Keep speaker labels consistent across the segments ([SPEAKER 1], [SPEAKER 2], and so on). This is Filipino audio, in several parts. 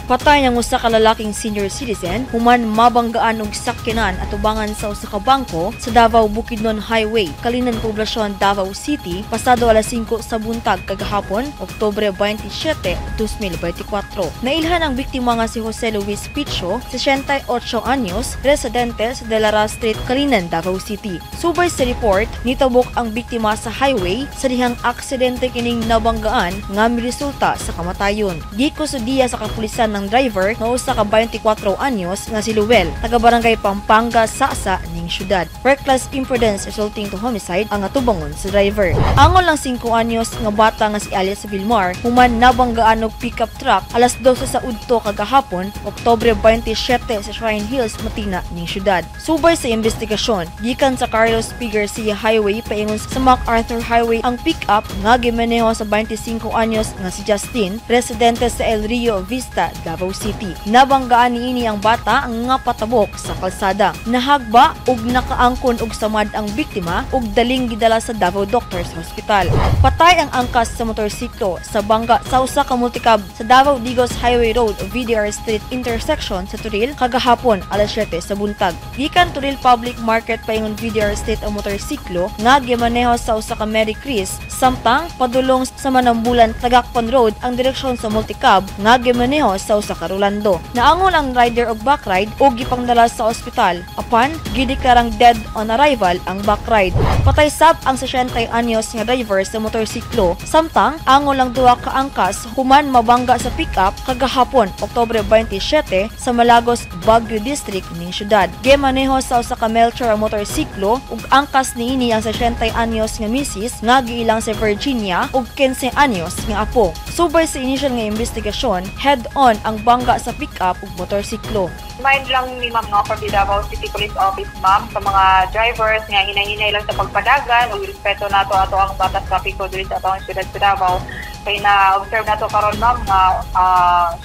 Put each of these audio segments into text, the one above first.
[SPEAKER 1] Patay ng usa ka lalaking senior citizen human mabanggaan og sakyanan at ubangan sa usa ka bangko sa Davao Bukidnon Highway, Kalinan Poblasyon, Davao City, pasado alas 5 sa buntag kagahapon, Oktubre 27, 2024. Nailhan ang biktima nga si Jose Luis Picho, 68 anyos, residente sa Delara Street, Kalinan, Davao City. Subay sa report, nitabok ang biktima sa highway sa dihang aksidente kining nabanggaan nga miresulta sa kamatayon. Gikusudiya sa kapulisan ng driver nga usa ka 24 anyos nga si Luel, taga Barangay Pampanga, Sasa ning syudad. Reckless imprudence resulting to homicide ang atubangon sa driver. Angol lang 5 anyos nga bata nga si Alias Vilmar human nabanggaan og pickup truck alas 12 sa udto kagahapon, Oktubre 27 sa Shrine Hills, Matina ning syudad. Subay sa investigasyon, gikan sa Carlos P. Garcia Highway paingon sa MacArthur Highway ang pickup nga gimaneho sa 25 anyos nga si Justin, residente sa El Rio Vista, Davao City. Nabanggaan niini ang bata nga patabok sa kalsada. Nahagba ug nakaangkon og samad ang biktima ug daling gidala sa Davao Doctors Hospital. Patay ang angkas sa motorsiklo sa bangga sa usa ka multicab sa Davao Digos Highway Road o VDR Street intersection sa Turil kagahapon alas 7 sa buntag. Gikan Turil Public Market paingon VDR Street ang motorsiklo nga gimaneho sa usa ka Mary Chris samtang padulong sa Manambulan Tagakpan Road ang direksyon sa multicab nga gimaneho sa usa ka Rolando. Naangol ang rider og backride ug gipangdala sa ospital apan gideklarang dead on arrival ang backride. Patay sab ang 60 anyos nga driver sa motorsiklo samtang angol ang duha ka angkas human mabangga sa pickup kagahapon, Oktubre 27 sa Malagos, Baguio District ning syudad. Gimaneho sa usa ka Melchor ang motorsiklo ug angkas niini ang 60 anyos nga misis nga giilang sa Virginia ug 15 anyos nga apo. Subay sa initial nga investigasyon, head-on ang bangga sa pick-up ug motorsiklo.
[SPEAKER 2] Mind lang ni Ma'am no, from the Davao City Police Office, Ma'am, sa mga drivers nga hinay-hinay lang sa pagpadagan ug respeto nato ato ang batas trapiko diri sa atong syudad sa Davao. Kay na-observe nato karon, Ma'am, nga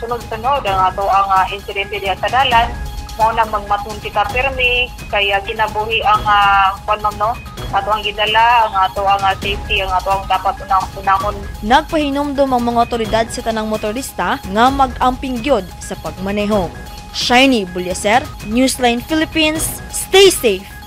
[SPEAKER 2] sunod-sunod ang ato ang insidente diha sa dalan. Mao nang magmatunti ka permi kaya kinabuhi ang Ma'am no, ato ang gidala, ang ato ang safety, ang ato ang dapat unahon.
[SPEAKER 1] Nagpahinumdum ang mga otoridad sa tanang motorista nga mag-amping gyud sa pagmaneho. Shiny Bulyaser, Newsline Philippines, stay safe!